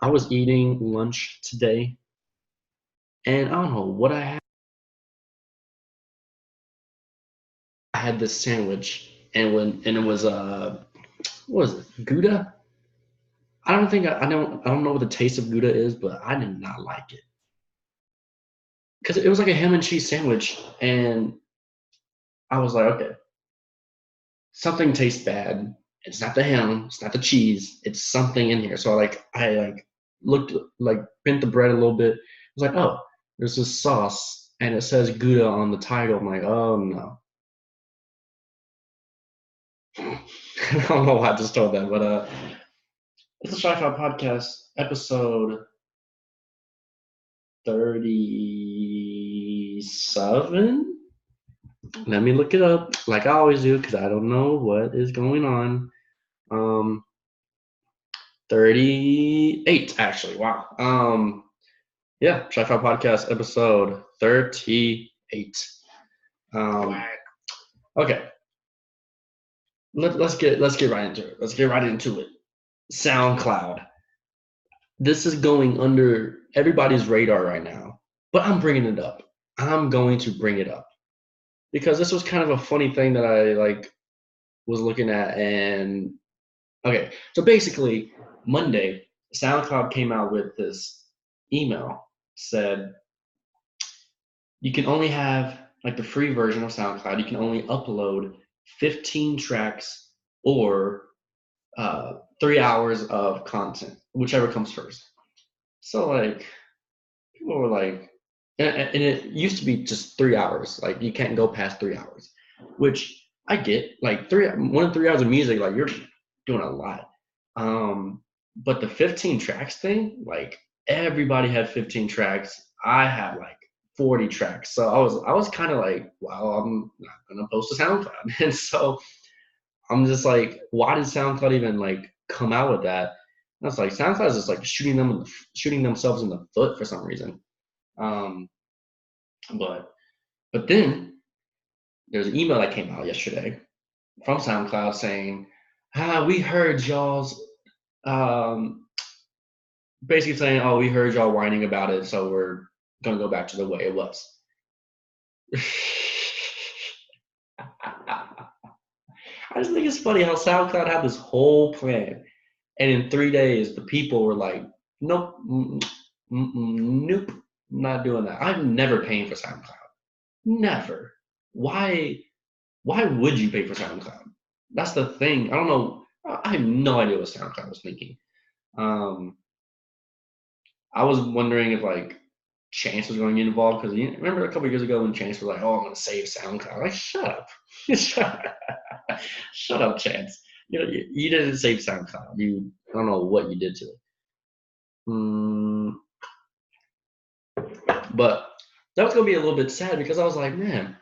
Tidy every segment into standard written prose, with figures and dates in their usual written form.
I was eating lunch today, and I don't know what I had. I had this sandwich, and it was what was it? Gouda? I don't think I don't know what the taste of Gouda is, but I did not like it because it was like a ham and cheese sandwich, and I was like, okay, something tastes bad. It's not the ham, it's not the cheese, it's something in here. So I looked like bent the bread a little bit. I was like, oh, there's this sauce and it says Gouda on the title. I'm like, oh no. I don't know why I just told that, but it's a sci-fi podcast, episode 37. Let me look it up like I always do because I don't know what is going on. 38 actually. Wow. Yeah, Sci-Fi Podcast episode 38. Okay. Let's get right into it. Let's get right into it. SoundCloud. This is going under everybody's radar right now, but I'm bringing it up. I'm going to bring it up because this was kind of a funny thing that I was looking at. And okay, so basically Monday, SoundCloud came out with this email, said you can only have like the free version of SoundCloud. You can only upload 15 tracks or 3 hours of content, whichever comes first. So like people were like, and it used to be just 3 hours. Like you can't go past 3 hours, which I get. Like 1 to 3 hours of music, like you're doing a lot. But the 15 tracks thing, like everybody had 15 tracks. I had like 40 tracks. So I was kind of like, well, I'm not gonna post to SoundCloud. And so I'm just like, why did SoundCloud even like come out with that? And it's like SoundCloud is just like shooting themselves in the foot for some reason. But then there's an email that came out yesterday from SoundCloud saying, we heard y'all's basically saying, oh, we heard y'all whining about it, so we're gonna go back to the way it was. I just think it's funny how SoundCloud had this whole plan, and in 3 days, the people were like, nope, nope, not doing that. I'm never paying for SoundCloud. Never. Why would you pay for SoundCloud? That's the thing. I don't know. I have no idea what SoundCloud was thinking. I was wondering if like Chance was going to get involved because you remember a couple years ago when Chance was like, "Oh, I'm going to save SoundCloud." Like, shut up, shut up, Chance. You didn't save SoundCloud. I don't know what you did to it. But that was going to be a little bit sad because I was like, man,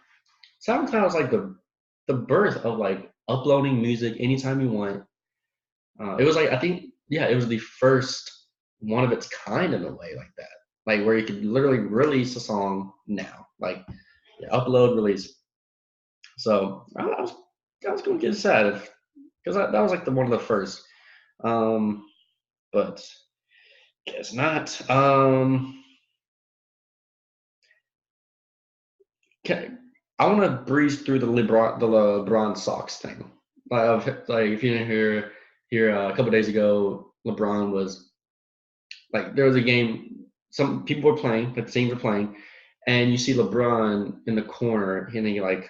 SoundCloud is like the birth of like uploading music anytime you want. It was like it was the first one of its kind in a way like that, like where you could literally release a song now, like upload, release. So I was going to get sad because that was like one of the first, but guess not. I want to breeze through the LeBron-Socks thing. Like if you didn't hear a couple days ago, LeBron was like, there was a game, some people were playing, the teams were playing, and you see LeBron in the corner, and he like,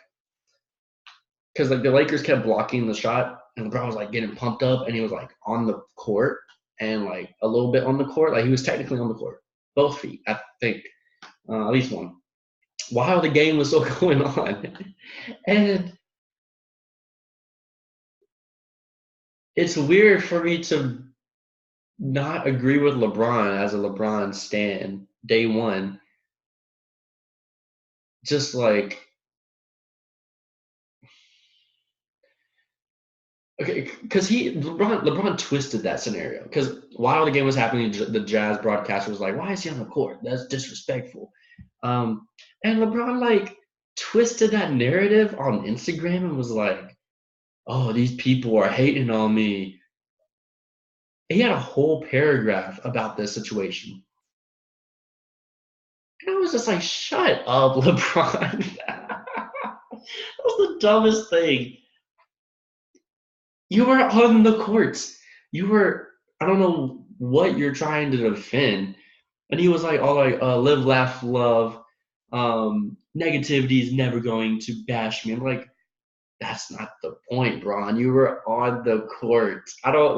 because like the Lakers kept blocking the shot, and LeBron was like getting pumped up, and he was like on the court, and like a little bit on the court, like he was technically on the court, both feet, I think, at least one, while the game was still going on. And it's weird for me to not agree with LeBron as a LeBron stan day one. Just like, okay, because LeBron twisted that scenario. Because while the game was happening, the Jazz broadcaster was like, "Why is he on the court? That's disrespectful." And LeBron like twisted that narrative on Instagram and was like, "Oh, these people are hating on me." he had a whole paragraph about this situation. And I was just like, shut up, LeBron. That was the dumbest thing. You were on the courts. You were, I don't know what you're trying to defend. And he was like, all like, live, laugh, love. Negativity is never going to bash me. I'm like, that's not the point, Bron. You were on the court. I don't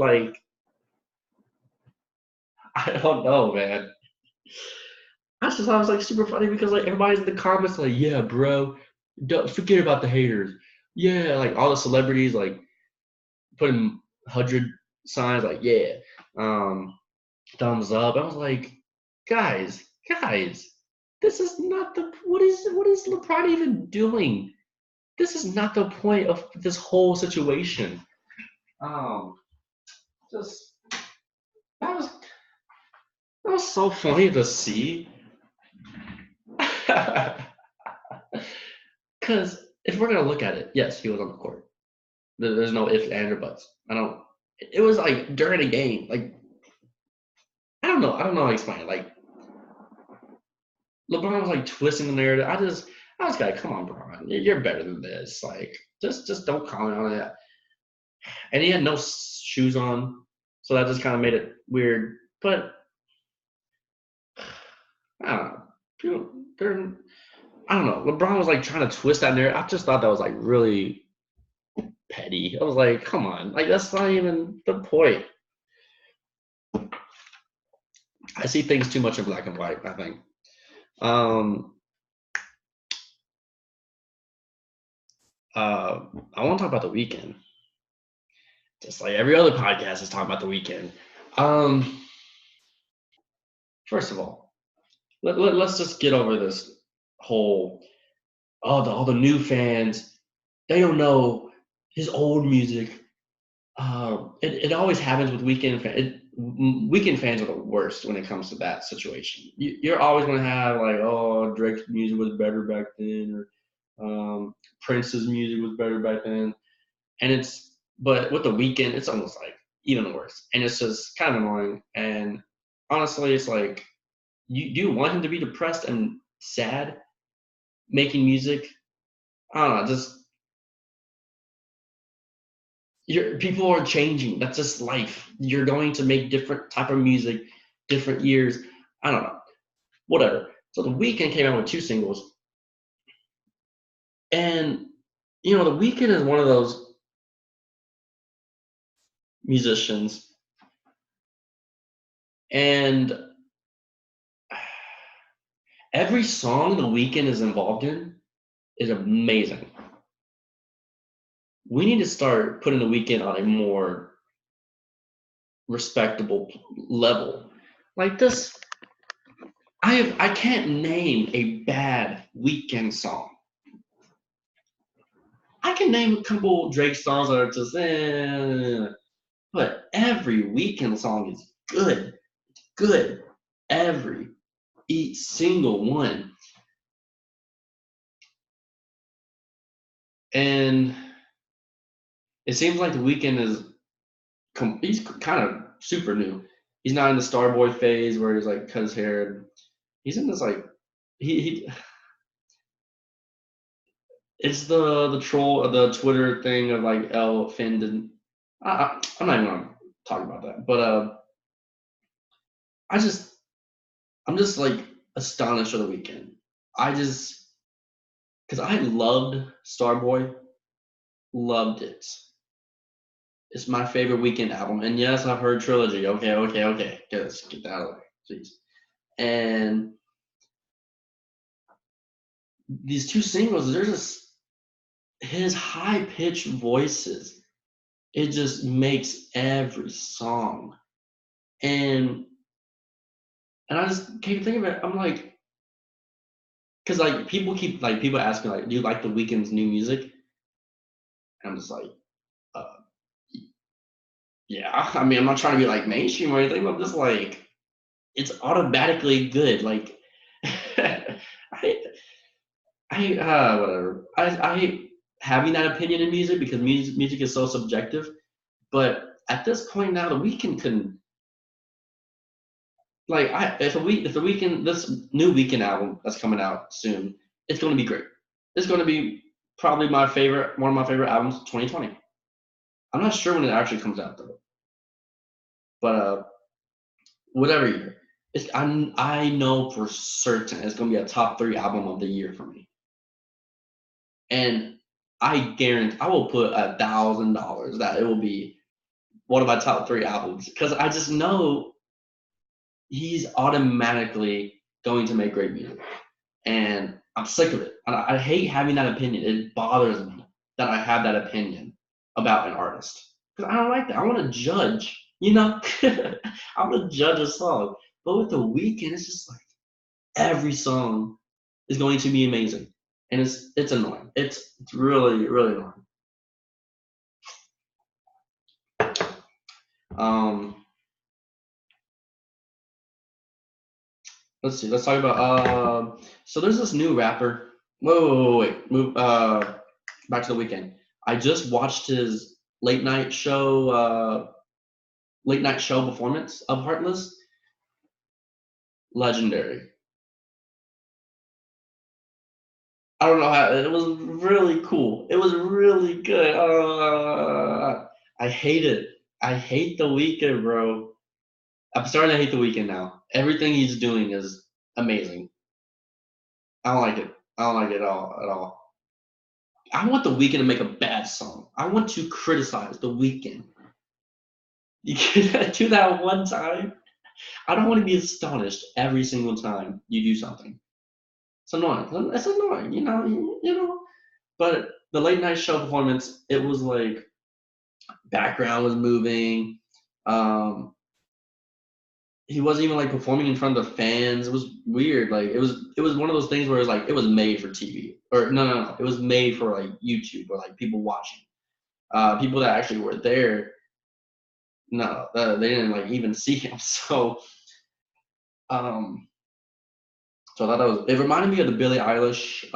know, man. I just thought it was like super funny because like everybody's in the comments like, yeah, bro, don't forget about the haters. Yeah, like all the celebrities like putting 100 signs like, yeah, thumbs up. I was like, guys, this is not the what is LeBron even doing? This is not the point of this whole situation. Um, just that was that was so funny to see. Because if we're gonna look at it, yes, he was on the court. There's no ifs, ands, or buts. I don't. It was like during a game. Like I don't know. I don't know how to explain it. Like LeBron was like twisting the narrative. I was like, come on, LeBron, you're better than this. Like just don't comment on it. And he had no shoes on, so that just kind of made it weird. But I don't know. People, they're I don't know. LeBron was like trying to twist that narrative. I just thought that was like really petty. I was like, come on, like that's not even the point. I see things too much in black and white, I think. I want to talk about the Weeknd. Just like every other podcast is talking about the Weeknd. First of all, let's just get over this whole all the new fans, they don't know his old music. It always happens with Weeknd fans. Weeknd fans are the worst when it comes to that situation. You're always going to have like, oh, Drake's music was better back then, or Prince's music was better back then, but with the Weeknd, it's almost like even worse, and it's just kind of annoying. And honestly, it's like, do you want him to be depressed and sad making music? I don't know, just people are changing. That's just life. You're going to make different type of music, different years. I don't know. Whatever. So the Weeknd came out with 2 singles. And the Weeknd is one of those musicians. And every song the Weeknd is involved in is amazing. We need to start putting the Weeknd on a more respectable level. Like this, I can't name a bad Weeknd song. I can name a couple Drake songs that are just but every Weeknd song is good. Each single one. And it seems like the Weeknd he's kind of super new. He's not in the Starboy phase where he's like cut his hair. He's in this like he it's the troll the Twitter thing of like L offended. I'm not even gonna talk about that. But I'm just like astonished at the Weeknd. Because I loved Starboy, loved it. It's my favorite Weeknd album, and yes, I've heard Trilogy. Okay. Let's get that out of the way, please. And these 2 singles, they're just his high-pitched voices. It just makes every song, and I just can't think of it. I'm like, because like people ask me like, do you like the Weeknd's new music? And I'm just like, uh, yeah. I mean, I'm not trying to be like mainstream or anything, but I'm just like, it's automatically good. Like, whatever. I hate having that opinion in music because music is so subjective. But at this point now, the Weeknd can Like if the Weeknd, this new Weeknd album that's coming out soon, it's going to be great. It's going to be probably one of my favorite albums, 2020. I'm not sure when it actually comes out though, but whatever year, I know for certain it's going to be a top 3 album of the year for me, and I guarantee I will put $1,000 that it will be one of my top 3 albums because I just know he's automatically going to make great music. And I'm sick of it. I hate having that opinion. It bothers me that I have that opinion about an artist because I don't like that. I want to judge, you know. I want to judge a song, but with The Weeknd, it's just like every song is going to be amazing, and it's annoying. It's really really annoying. Um, let's see. Let's talk about. So there's this new rapper. Whoa, wait. Move. Back to The Weeknd. I just watched his late night show performance of Heartless. Legendary. I don't know how it was really cool. It was really good. I hate it. I hate The Weeknd, bro. I'm starting to hate The Weeknd now. Everything he's doing is amazing. I don't like it. I don't like it at all. At all. I want The Weeknd to make a bad song. I want to criticize The Weeknd. You can do that one time. I don't want to be astonished every single time you do something. It's annoying. It's annoying, you know. But the late night show performance, it was like background was moving. Um, he wasn't even like performing in front of the fans. It was weird. Like it was one of those things where it was like it was made for TV. Or no. It was made for like YouTube or like people watching. People that actually were there, no, they didn't like even see him. Um, so I thought that was. It reminded me of the Billie Eilish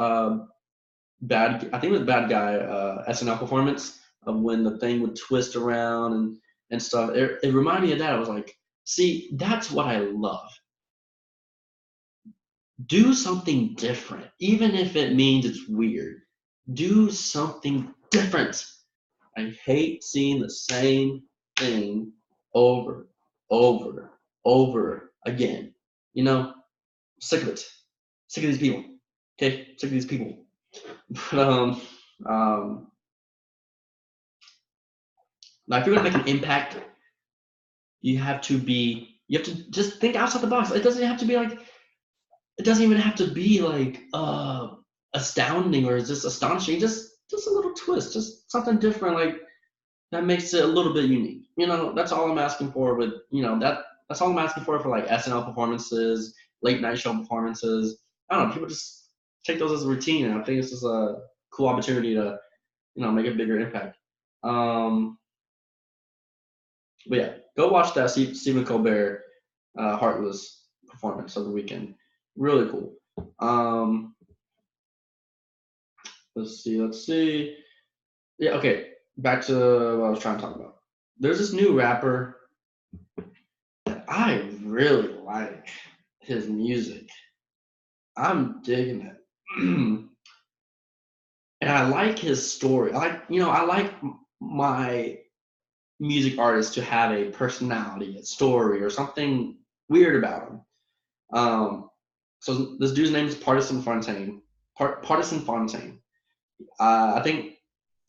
bad. I think it was Bad Guy SNL performance of when the thing would twist around and stuff. It reminded me of that. I was like, see, that's what I love. Do something different, even if it means it's weird. Do something different. I hate seeing the same thing over, over, over again. You know, sick of it. Sick of these people. Okay, sick of these people. But um, now if you're gonna make an impact, you have to just think outside the box. It doesn't have to be like it doesn't even have to be like astounding or just astonishing. Just a little twist, just something different, like that makes it a little bit unique. You know, that's all I'm asking for with that's all I'm asking for like SNL performances, late night show performances. I don't know, people just take those as a routine, and I think it's just a cool opportunity to make a bigger impact. Um, but yeah, go watch that Stephen Colbert Heartless performance of The Weeknd. Really cool. Let's see. Yeah, okay. Back to what I was trying to talk about. There's this new rapper that I really like his music. I'm digging it. And I like his story. I like my music artists to have a personality, a story, or something weird about them. So this dude's name is Pardison Fontaine. Pardison Fontaine. I think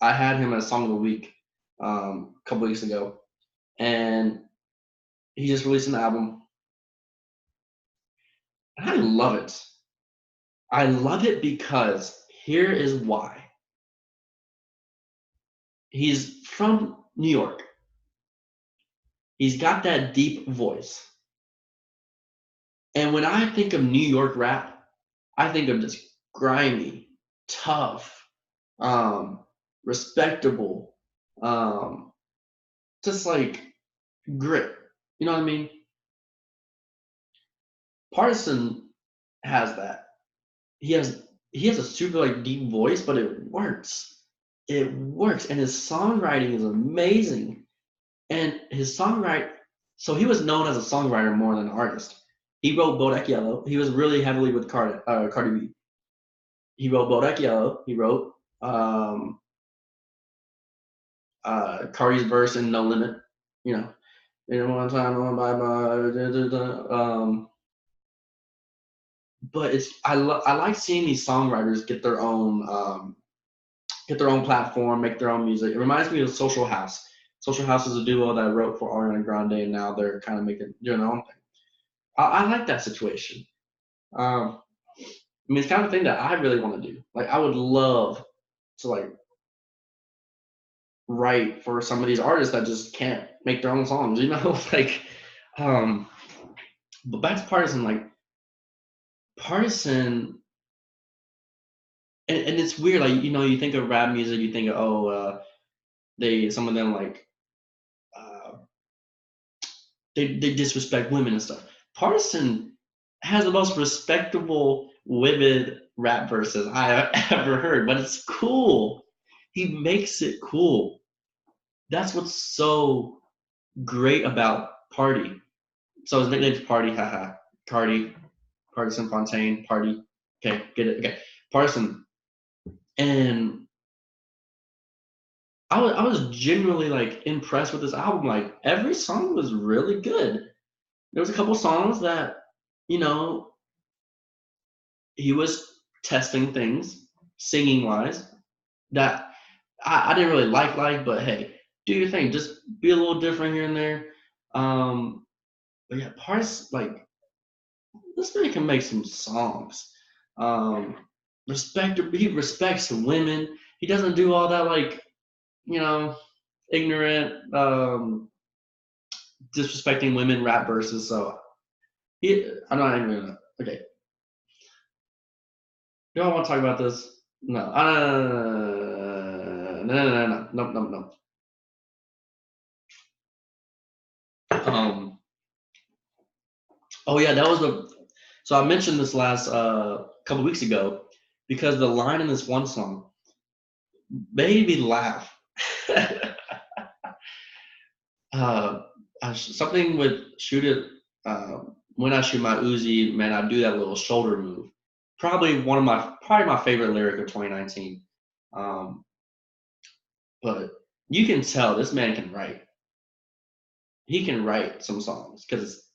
I had him as Song of the Week a couple weeks ago, and he just released an album, and I love it. I love it because here is why. He's from New York. He's got that deep voice. And when I think of New York rap, I think of just grimy, tough, respectable, just like grit. You know what I mean? Partisan has that. He has a super like deep voice, but it works. It works, and his songwriting is amazing. And his songwriting, so he was known as a songwriter more than an artist. He wrote Bodak Yellow. He was really heavily with Cardi B. He wrote Bodak Yellow. He wrote Cardi's verse in No Limit. You know, one time on by my. But I like seeing these songwriters get their own platform, make their own music. It reminds me of Social House. Social House is a duo that wrote for Ariana Grande, and now they're kind of doing their own thing. I like that situation. I mean, it's kind of thing that I really want to do. Like, I would love to like write for some of these artists that just can't make their own songs, you know? Like, but back to Pardison, like Pardison, and it's weird, like, you know, you think of rap music, you think of some of them like they disrespect women and stuff. Pardison has the most respectable women rap verses I've ever heard, but it's cool. He makes it cool. That's what's so great about Party. So his nickname's Party, haha. Cardi, Pardison Fontaine, Party. Okay, get it? Okay. Pardison. And I was genuinely like impressed with this album. Like every song was really good. There was a couple songs that, you know, he was testing things singing wise that I didn't really like, but hey, do your thing. Just be a little different here and there. But yeah, parts like this man can make some songs. He respects women. He doesn't do all that like, you know, ignorant, disrespecting women rap verses. So I'm not even gonna. Okay. Do I want to talk about this? No. No. Oh yeah, that was the. So I mentioned this last couple weeks ago because the line in this one song made me laugh. Something with shoot it. When I shoot my Uzi, man, I do that little shoulder move. Probably my favorite lyric of 2019. But you can tell this man can write. He can write some songs because it's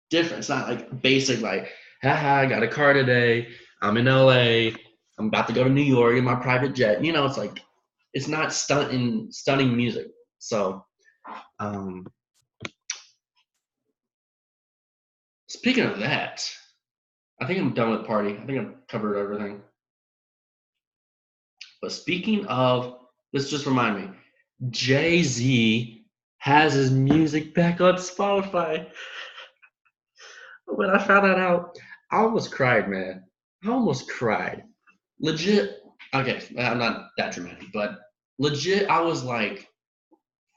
different. It's not like basic, like, haha, I got a car today. I'm in LA. I'm about to go to New York in my private jet. You know, it's like, it's not stunning music. So, speaking of that, I think I'm done with Party. I think I've covered everything. But speaking of, this just remind me, Jay-Z has his music back on Spotify. When I found that out, I almost cried, man. I almost cried. Legit. Okay, I'm not that dramatic, but legit, I was like,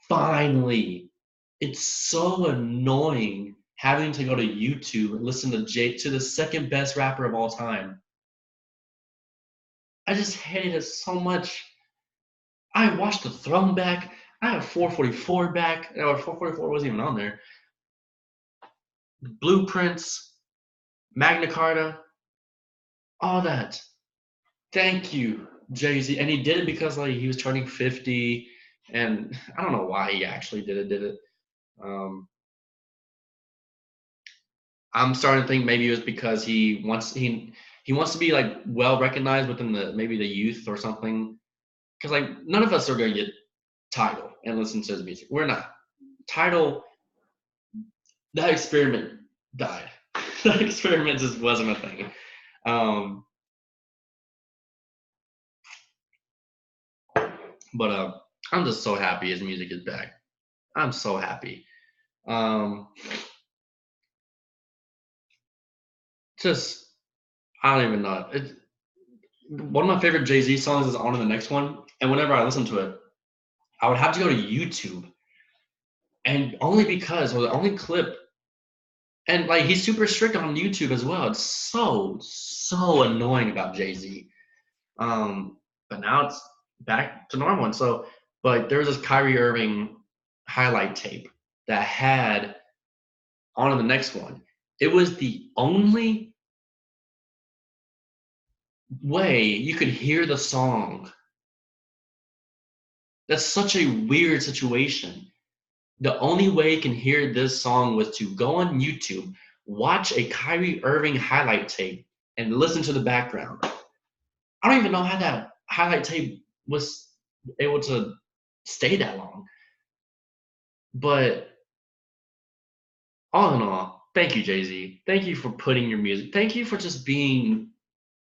finally. It's so annoying having to go to YouTube and listen to the second best rapper of all time. I just hated it so much. I watched the Throne back. I have 444 back. Or 444 wasn't even on there. Blueprints, Magna Carta, all that. Thank you, Jay-Z. And he did it because like he was turning 50, and I don't know why he actually did it. I'm starting to think maybe it was because he wants to be like well recognized within maybe the youth or something. Because like none of us are gonna get Tidal and listen to his music. We're not. Tidal, that experiment died. That experiment just wasn't a thing. But I'm just so happy his music is back. I'm so happy. Just I don't even know. One of my favorite Jay-Z songs is on in the next one, and whenever I listen to it, I would have to go to YouTube, and only because, or the only clip, and like he's super strict on YouTube as well. It's so annoying about Jay-Z. But now it's back to normal. And so, but there was this Kyrie Irving highlight tape that had on in the next one, It was the only way you could hear the song. That's such a weird situation. The only way you can hear this song was to go on YouTube, watch a Kyrie Irving highlight tape, and listen to the background. I don't even know how that highlight tape was able to stay that long. But all in all, thank you, Jay-Z. Thank you for putting your music. Thank you for just being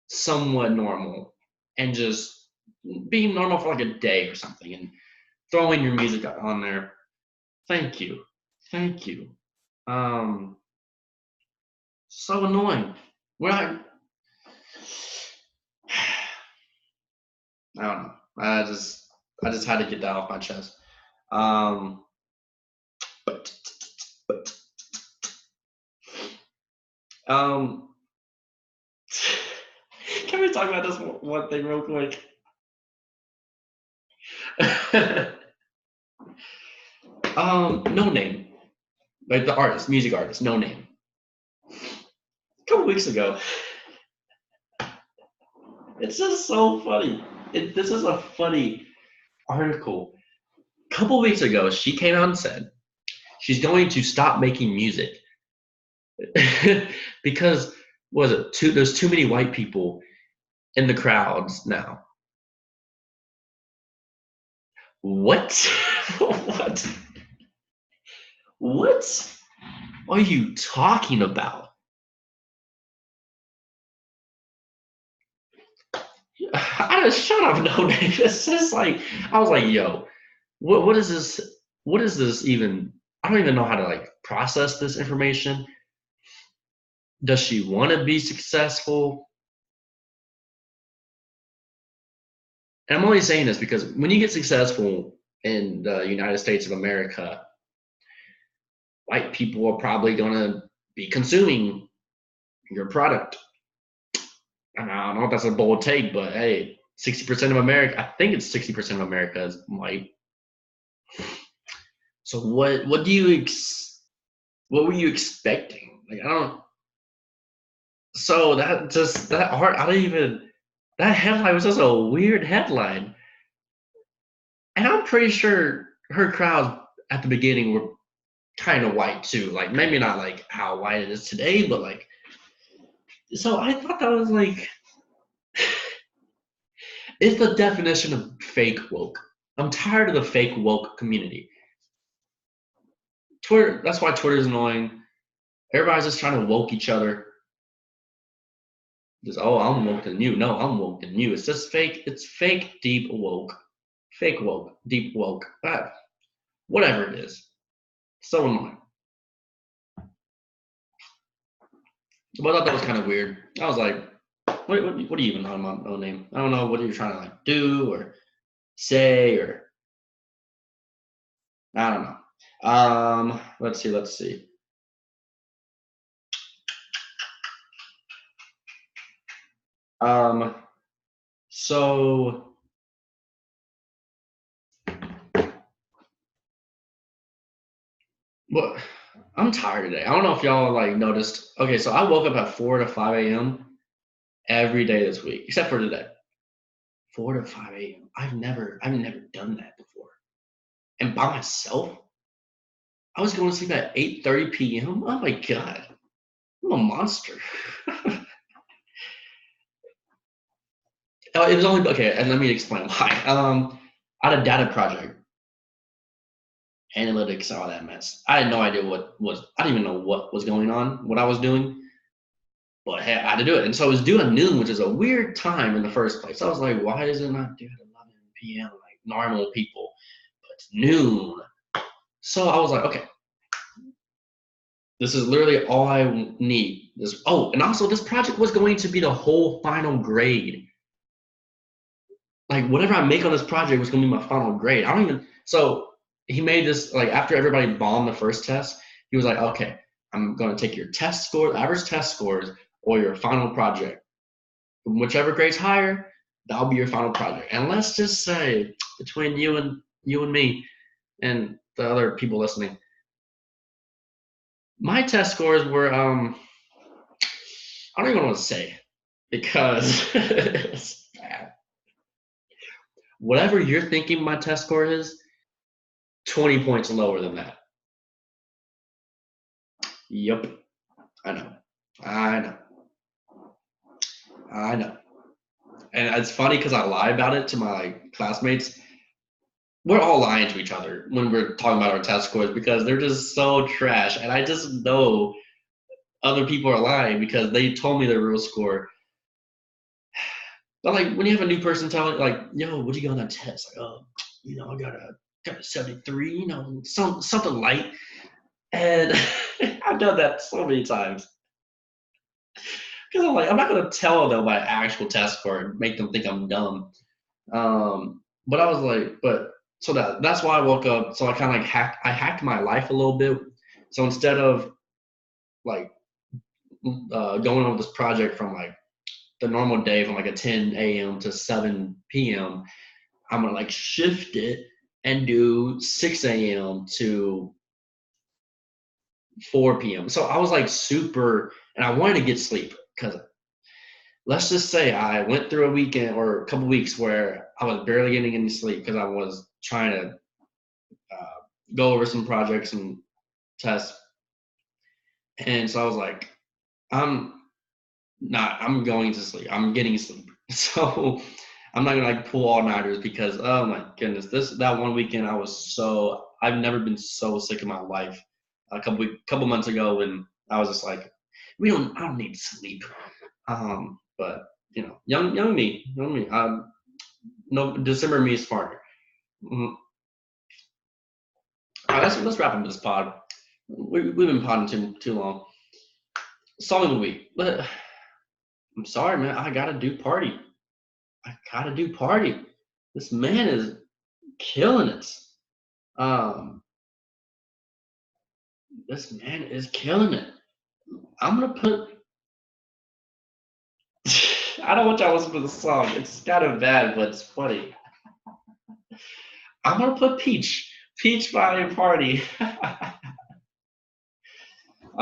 somewhat normal and just being normal for like a day or something and throwing your music on there. Thank you. Thank you. So annoying. When I don't know. I just had to get that off my chest. But can we talk about this one thing real quick? Noname, like the artist, music artist, Noname. A couple weeks ago, it's just so funny. This is a funny article. A couple weeks ago, she came out and said she's going to stop making music because there's too many white people in the crowds now. What? What are you talking about? I just shut up, Noname. It's just like I was like, yo, what is this? What is this even? I don't even know how to like process this information. Does she want to be successful? And I'm only saying this because when you get successful in the United States of America, white people are probably going to be consuming your product. I don't know if that's a bold take, but hey, 60% of America, I think it's 60% of America is white. So what were you expecting? Like I don't. So that headline was just a weird headline, and I'm pretty sure her crowds at the beginning were kind of white too. Like maybe not like how white it is today, but like. So I thought that was like. It's the definition of fake woke. I'm tired of the fake woke community. Twitter, that's why Twitter's annoying. Everybody's just trying to woke each other. Just, oh, I'm woke than you. No, I'm woke than you. It's just fake. It's fake, deep woke. Fake woke, deep woke. Whatever it is. So annoying. But I thought that was kind of weird. I was like, what are you even talking about, Noname? I don't know what you're trying to like do or say or I don't know. Let's see. So well, I'm tired today. I don't know if y'all like noticed. Okay, so I woke up at 4 to 5 a.m. every day this week, except for today. 4 to 5 a.m. I've never done that before. And by myself, I was going to sleep at 8:30 p.m. Oh my god, I'm a monster. It was only okay, and let me explain why. I had a data project, analytics, all that mess. I had no idea I didn't even know what was going on, what I was doing. But hey, I had to do it. And so it was due at noon, which is a weird time in the first place. I was like, why is it not due at 11 p.m. like normal people? But it's noon. So I was like, okay, this is literally all I need. And also this project was going to be the whole final grade. Like whatever I make on this project was going to be my final grade. So he made this, like after everybody bombed the first test, he was like, okay, I'm going to take your test score, average test scores, or your final project. Whichever grade's higher, that'll be your final project. And let's just say between you and me and the other people listening, My test scores were I don't even want to say because it's bad. Whatever you're thinking my test score is, 20 points lower than that. Yep. I know. I know. I know. And it's funny because I lie about it to my classmates. We're all lying to each other when we're talking about our test scores because they're just so trash. And I just know other people are lying because they told me their real score. But like when you have a new person telling like, yo, what'd you get on that test? Like, oh, I got a 73, something light. And I've done that so many times. Because I'm like, I'm not gonna tell them my actual test score and make them think I'm dumb. But I was like, so that's why I woke up. So I kind of like hacked my life a little bit. So instead of like going on this project from like the normal day from like a 10 a.m. to 7 p.m., I'm gonna like shift it and do 6 a.m. to 4 p.m. So I was like super, and I wanted to get sleep because let's just say I went through a weekend or a couple weeks where I was barely getting any sleep because I was trying to go over some projects and tests. And so I was like, I'm I'm going to sleep. I'm getting sleep. So I'm not gonna like pull all nighters because oh my goodness, that one weekend I've never been so sick in my life. A couple months ago when I was just like, I don't need sleep. But young me. No, December me is smarter. Mm-hmm. All right, let's wrap up this pod. We've been podding too long. Song of the week. But I'm sorry, man. I gotta do party. This man is killing it. Um, this man is killing it. I'm gonna put. I don't want y'all to listen to the song. It's kind of bad, but it's funny. I'm gonna put Peach by Party. I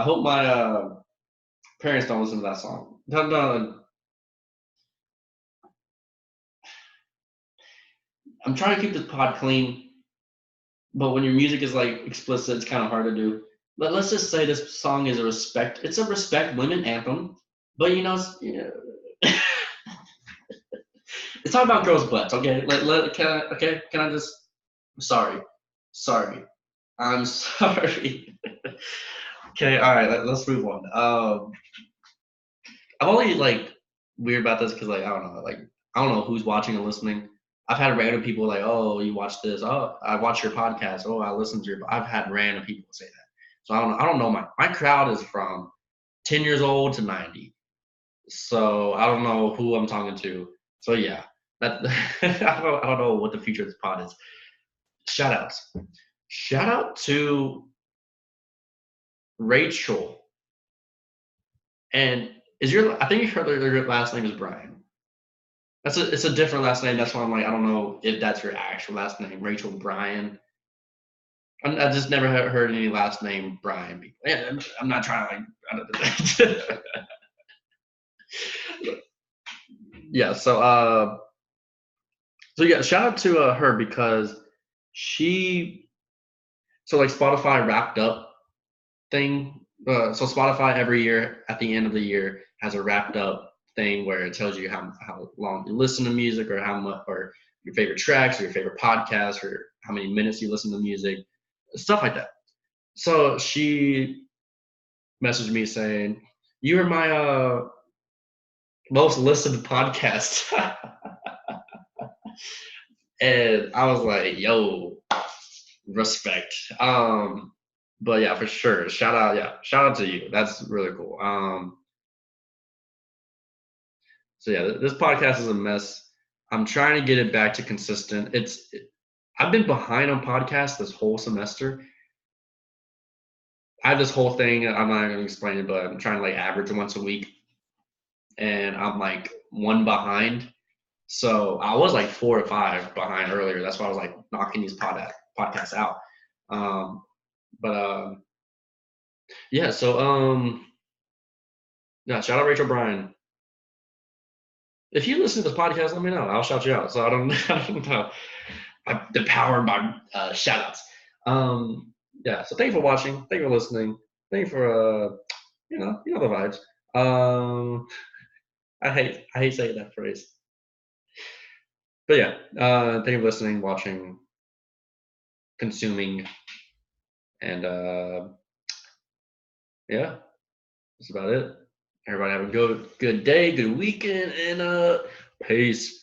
hope my parents don't listen to that song. No, I'm trying to keep this pod clean, but when your music is like explicit, it's kind of hard to do. But let's just say this song is it's a respect women anthem. But it's talking about girls' butts. Okay, can I just? Sorry, I'm sorry. Okay, all right, let's move on. I'm only like weird about this because like I don't know who's watching and listening. I've had random people like, oh, you watch this. Oh, I watch your podcast. Oh, I listen to your. I've had random people say that. So I don't know. My crowd is from 10 years old to 90. So I don't know who I'm talking to. So yeah, that I don't know what the future of this pod is. Shoutouts. Shout out to Rachel. And I think your last name is Brian. It's a different last name. That's why I'm like, I don't know if that's your actual last name, Rachel Brian. I just never heard any last name Brian people. Yeah, I'm not trying to like. Yeah. So yeah, shout out to her because so like Spotify wrapped up thing. So Spotify every year at the end of the year has a wrapped up thing where it tells you how long you listen to music or how much or your favorite tracks or your favorite podcasts or how many minutes you listen to music, stuff like that. So she messaged me saying, "You are my most listened podcast," and I was like, "Yo, respect." But yeah, for sure. Shout out to you. That's really cool. So yeah, this podcast is a mess. I'm trying to get it back to consistent. I've been behind on podcasts this whole semester. I have this whole thing. I'm not going to explain it, but I'm trying to like average once a week, and I'm like one behind. So I was like 4 or 5 behind earlier. That's why I was like knocking these podcasts out. But Yeah, so yeah, shout out Rachel Bryan. If you listen to this podcast, let me know. I'll shout you out. So I don't, I don't know. I'm empowered by shout outs. Yeah, so thank you for watching. Thank you for listening. Thank you for you know the vibes. Um, I hate saying that phrase. But yeah, thank you for listening, watching, consuming, and yeah, that's about it. Everybody have a good day, good weekend, and peace.